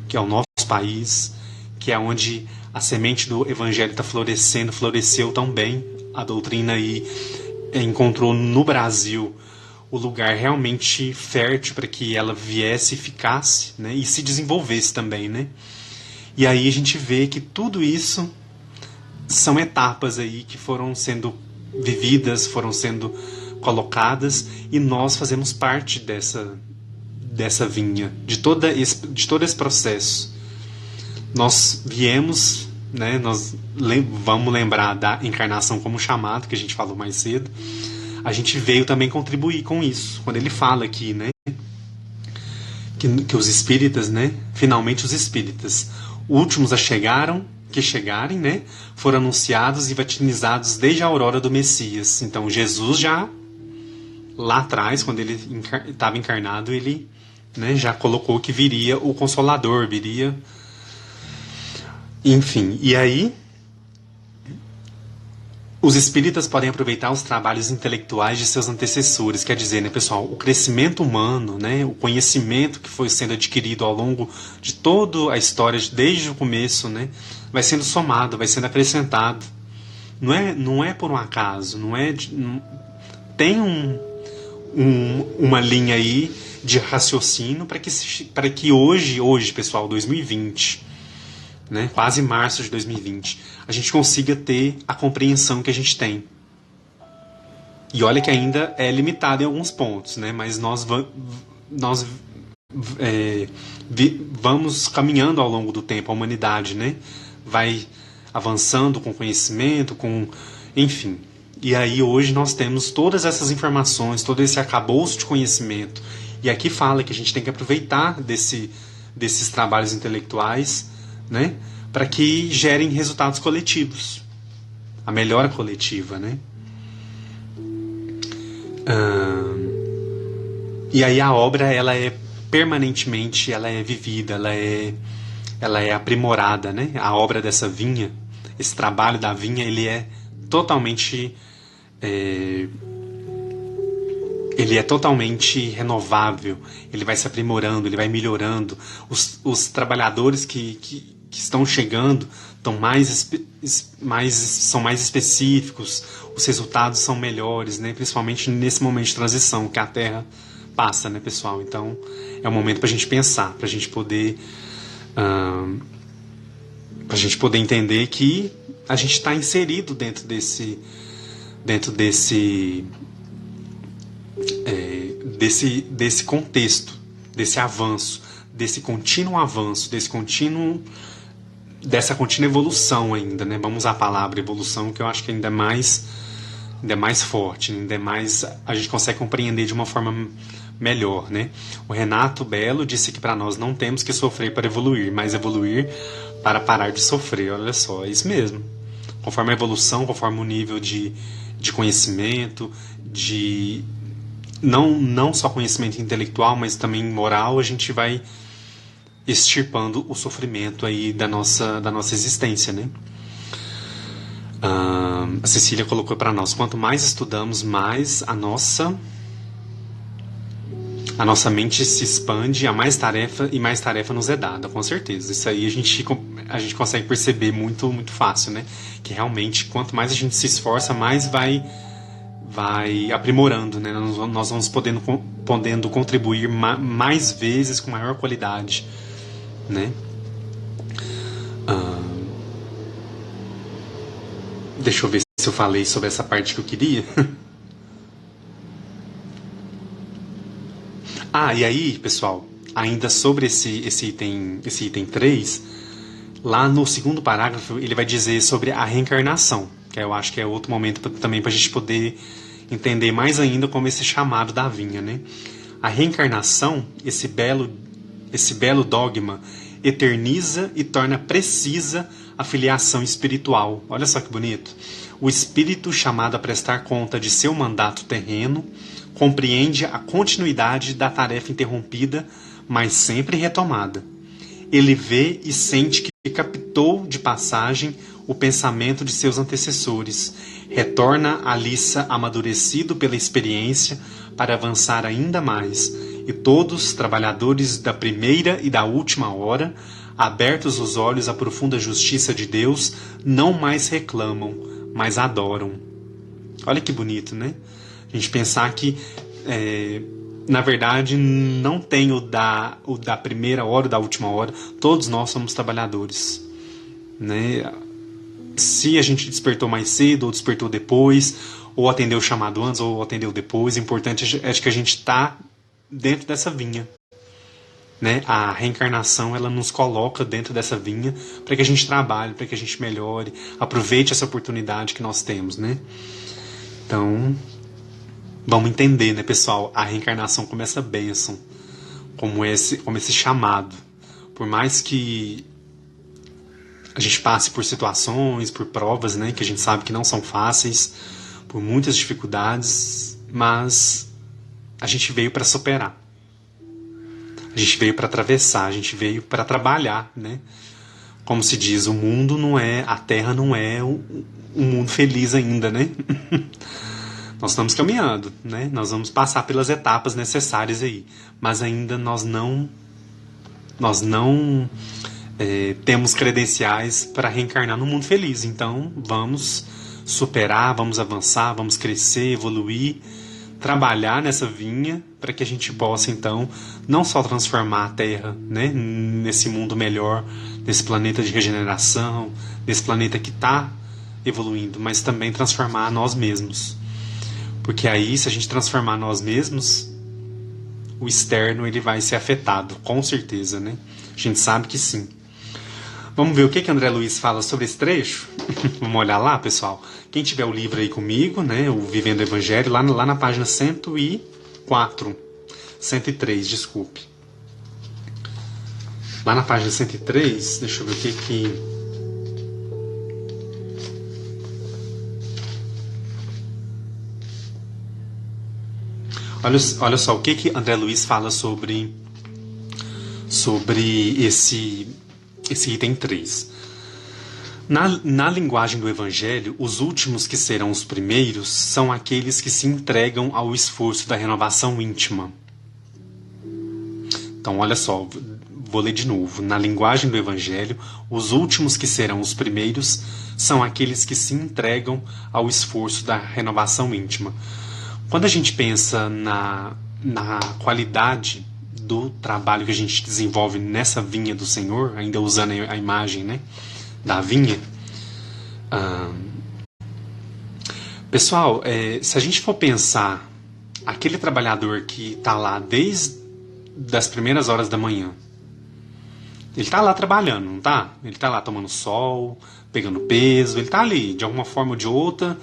S1: que é o nosso país, que é onde a semente do evangelho está florescendo, floresceu tão bem. A doutrina aí encontrou no Brasil o lugar realmente fértil para que ela viesse e ficasse, né, e se desenvolvesse também, né? E aí a gente vê que tudo isso são etapas aí que foram sendo vividas, foram sendo colocadas, e nós fazemos parte dessa vinha, de todo esse processo. Nós viemos, né, nós vamos lembrar da encarnação como chamado, que a gente falou mais cedo. A gente veio também contribuir com isso. Quando ele fala aqui, né, que os espíritas, né, finalmente os espíritas, últimos a chegarem, né, foram anunciados e vatinizados desde a aurora do Messias. Então Jesus já, lá atrás, quando ele estava encarnado, ele, né, já colocou que viria o Consolador, viria... Enfim, e aí os espíritas podem aproveitar os trabalhos intelectuais de seus antecessores, quer dizer, né, pessoal, o crescimento humano, né, o conhecimento que foi sendo adquirido ao longo de toda a história, desde o começo, né, vai sendo somado, vai sendo acrescentado. Não é por um acaso, tem uma linha aí de raciocínio para que hoje, pessoal, 2020, né, quase março de 2020, a gente consiga ter a compreensão que a gente tem. E olha que ainda é limitado em alguns pontos, né, mas nós vamos caminhando ao longo do tempo, a humanidade, né, vai avançando com conhecimento, enfim. E aí hoje nós temos todas essas informações, todo esse arcabouço de conhecimento. E aqui fala que a gente tem que aproveitar desses trabalhos intelectuais, né, para que gerem resultados coletivos, a melhora coletiva, né? E aí a obra, ela é permanentemente ela é vivida, ela é aprimorada, né? A obra dessa vinha, esse trabalho da vinha, ele é totalmente ele é totalmente renovável, ele vai se aprimorando, ele vai melhorando. Os trabalhadores que estão chegando são mais específicos, os resultados são melhores, né? Principalmente nesse momento de transição que a Terra passa, né, pessoal? Então é um momento para a gente pensar, para a gente poder entender que a gente está inserido desse contexto, desse avanço, desse contínuo avanço, dessa contínua evolução ainda, né? Vamos usar a palavra evolução, que eu acho que ainda é mais forte, ainda é mais, a gente consegue compreender de uma forma melhor, né? O Renato Belo disse que para nós não temos que sofrer para evoluir, mas evoluir para parar de sofrer. Olha só, é isso mesmo. Conforme a evolução, conforme o nível de conhecimento, não só conhecimento intelectual, mas também moral, a gente vai extirpando o sofrimento aí da nossa existência, né? A Cecília colocou para nós: quanto mais estudamos, mais a nossa mente se expande, a mais tarefa nos é dada, com certeza. Isso aí a gente consegue perceber muito, muito fácil, né? Que realmente, quanto mais a gente se esforça, mais vai aprimorando, né? Nós vamos podendo contribuir mais vezes com maior qualidade, né? Deixa eu ver se eu falei sobre essa parte que eu queria. E aí, pessoal, ainda sobre esse item 3, lá no segundo parágrafo ele vai dizer sobre a reencarnação, que eu acho que é outro momento também para a gente poder entender mais ainda como esse chamado da vinha, né? A reencarnação, esse belo dogma, eterniza e torna precisa a filiação espiritual. Olha só que bonito. O espírito chamado a prestar conta de seu mandato terreno compreende a continuidade da tarefa interrompida, mas sempre retomada. Ele vê e sente que captou de passagem o pensamento de seus antecessores, retorna à liça amadurecido pela experiência para avançar ainda mais, e todos, trabalhadores da primeira e da última hora, abertos os olhos à profunda justiça de Deus, não mais reclamam, mas adoram. Olha que bonito, né? A gente pensar que, na verdade, não tem o da primeira hora, o da última hora. Todos nós somos trabalhadores, né? Se a gente despertou mais cedo ou despertou depois, ou atendeu o chamado antes ou atendeu depois, o importante é que a gente está dentro dessa vinha, né? A reencarnação, ela nos coloca dentro dessa vinha para que a gente trabalhe, para que a gente melhore, aproveite essa oportunidade que nós temos, né? Então, vamos entender, né, pessoal? A reencarnação como essa bênção, como esse chamado. Por mais que a gente passe por situações, por provas, né, que a gente sabe que não são fáceis, por muitas dificuldades, mas a gente veio para superar. A gente veio para atravessar, a gente veio para trabalhar, né? Como se diz, a Terra não é um mundo feliz ainda, né? Nós estamos caminhando, né? Nós vamos passar pelas etapas necessárias aí, mas ainda nós não temos credenciais para reencarnar no mundo feliz. Então vamos superar, vamos avançar, vamos crescer, evoluir, trabalhar nessa vinha para que a gente possa então não só transformar a Terra, né, nesse mundo melhor, nesse planeta de regeneração, nesse planeta que está evoluindo, mas também transformar nós mesmos. Porque aí, se a gente transformar nós mesmos, o externo ele vai ser afetado, com certeza, né? A gente sabe que sim. Vamos ver o que André Luiz fala sobre esse trecho? Vamos olhar lá, pessoal? Quem tiver o livro aí comigo, né, o Vivendo o Evangelho, lá na página 103, desculpe. Lá na página 103, deixa eu ver o que... Olha só o que André Luiz fala sobre sobre esse item 3. Na linguagem do Evangelho, os últimos que serão os primeiros são aqueles que se entregam ao esforço da renovação íntima. Então, olha só, vou ler de novo. Na linguagem do Evangelho, os últimos que serão os primeiros são aqueles que se entregam ao esforço da renovação íntima. Quando a gente pensa na qualidade do trabalho que a gente desenvolve nessa vinha do Senhor, ainda usando a imagem, né, da vinha, pessoal, se a gente for pensar aquele trabalhador que está lá desde as primeiras horas da manhã, ele está lá trabalhando, não está? Ele está lá tomando sol, pegando peso, ele está ali, de alguma forma ou de outra,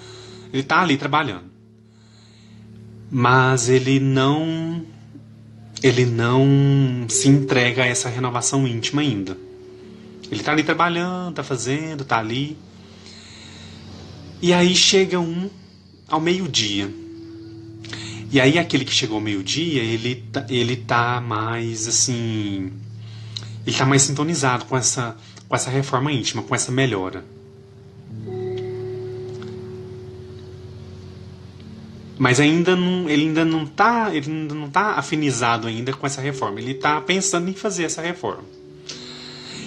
S1: ele está ali trabalhando. Mas ele não se entrega a essa renovação íntima ainda. Ele está ali trabalhando, está fazendo, está ali. E aí chega ao meio-dia. E aí aquele que chegou ao meio-dia, ele tá mais assim... Ele está mais sintonizado com essa reforma íntima, com essa melhora. Mas ele ainda não está afinizado ainda com essa reforma. Ele está pensando em fazer essa reforma.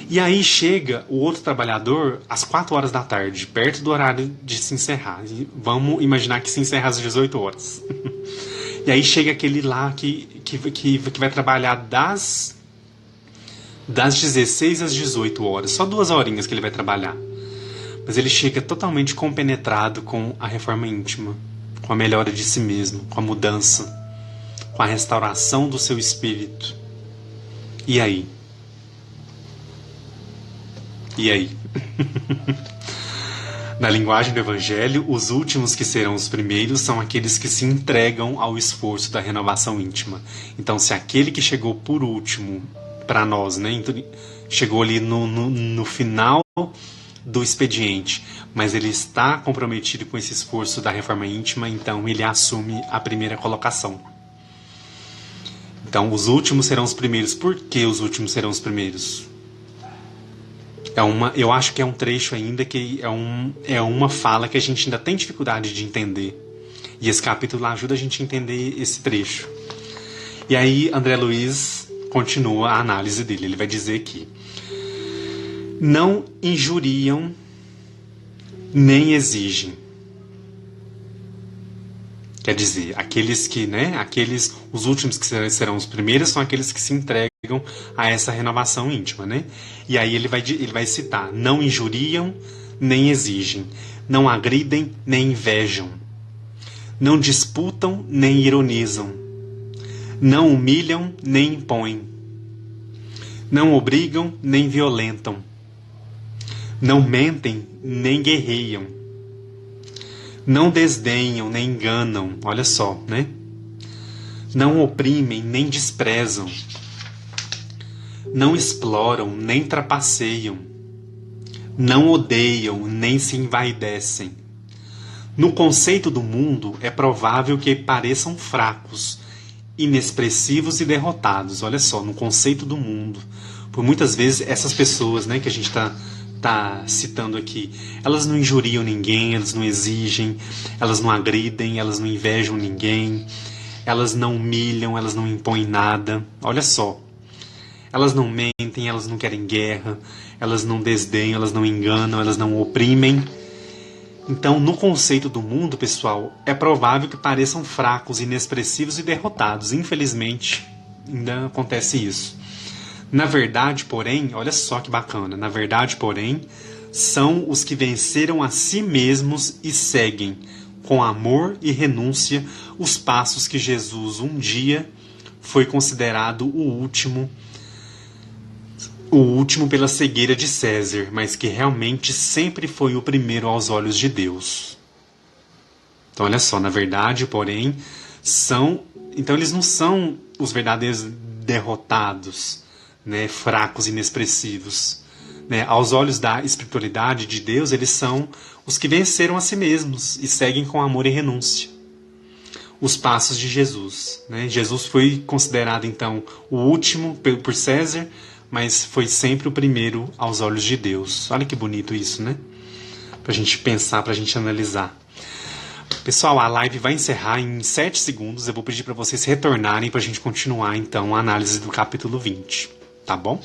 S1: E aí chega o outro trabalhador às 4 horas da tarde, perto do horário de se encerrar. E vamos imaginar que se encerra às 18 horas. E aí chega aquele lá que vai trabalhar das 16 às 18 horas. Só 2 horinhas que ele vai trabalhar. Mas ele chega totalmente compenetrado com a reforma íntima, com a melhora de si mesmo, com a mudança, com a restauração do seu espírito. E aí? E aí? Na linguagem do Evangelho, os últimos que serão os primeiros são aqueles que se entregam ao esforço da renovação íntima. Então, se aquele que chegou por último para nós, né, então, chegou ali no final do expediente, mas ele está comprometido com esse esforço da reforma íntima, então ele assume a primeira colocação. Então, os últimos serão os primeiros. Por que os últimos serão os primeiros? Eu acho que é um trecho ainda que é uma fala que a gente ainda tem dificuldade de entender. E esse capítulo ajuda a gente a entender esse trecho. E aí André Luiz continua a análise dele. Ele vai dizer que não injuriam nem exigem. Quer dizer, os últimos que serão os primeiros são aqueles que se entregam a essa renovação íntima, né? E aí ele vai citar: não injuriam nem exigem, não agridem nem invejam, não disputam nem ironizam, não humilham nem impõem, não obrigam nem violentam, não mentem nem guerreiam, não desdenham nem enganam, olha só, né? Não oprimem nem desprezam, não exploram nem trapaceiam, não odeiam nem se envaidecem. No conceito do mundo, é provável que pareçam fracos, inexpressivos e derrotados. Olha só, no conceito do mundo. Por muitas vezes, essas pessoas, né, que a gente está citando aqui, elas não injuriam ninguém, elas não exigem, elas não agridem, elas não invejam ninguém, elas não humilham, elas não impõem nada. Olha só. Elas não mentem, elas não querem guerra, elas não desdenham, elas não enganam, elas não oprimem. Então, no conceito do mundo, pessoal, é provável que pareçam fracos, inexpressivos e derrotados. Infelizmente, ainda acontece isso. Na verdade, porém, olha só que bacana, na verdade, porém, são os que venceram a si mesmos e seguem, com amor e renúncia, os passos que Jesus um dia foi considerado o último pela cegueira de César, mas que realmente sempre foi o primeiro aos olhos de Deus. Então, olha só, na verdade, porém, então eles não são os verdadeiros derrotados, né, fracos, inexpressivos. Né? Aos olhos da espiritualidade de Deus, eles são os que venceram a si mesmos e seguem com amor e renúncia. os passos de Jesus, né? Jesus foi considerado, então, o último por César, mas foi sempre o primeiro aos olhos de Deus. Olha que bonito isso, né? Pra gente pensar, pra gente analisar. Pessoal, a live vai encerrar em 7 segundos. Eu vou pedir para vocês retornarem pra gente continuar, então, a análise do capítulo 20. Tá bom?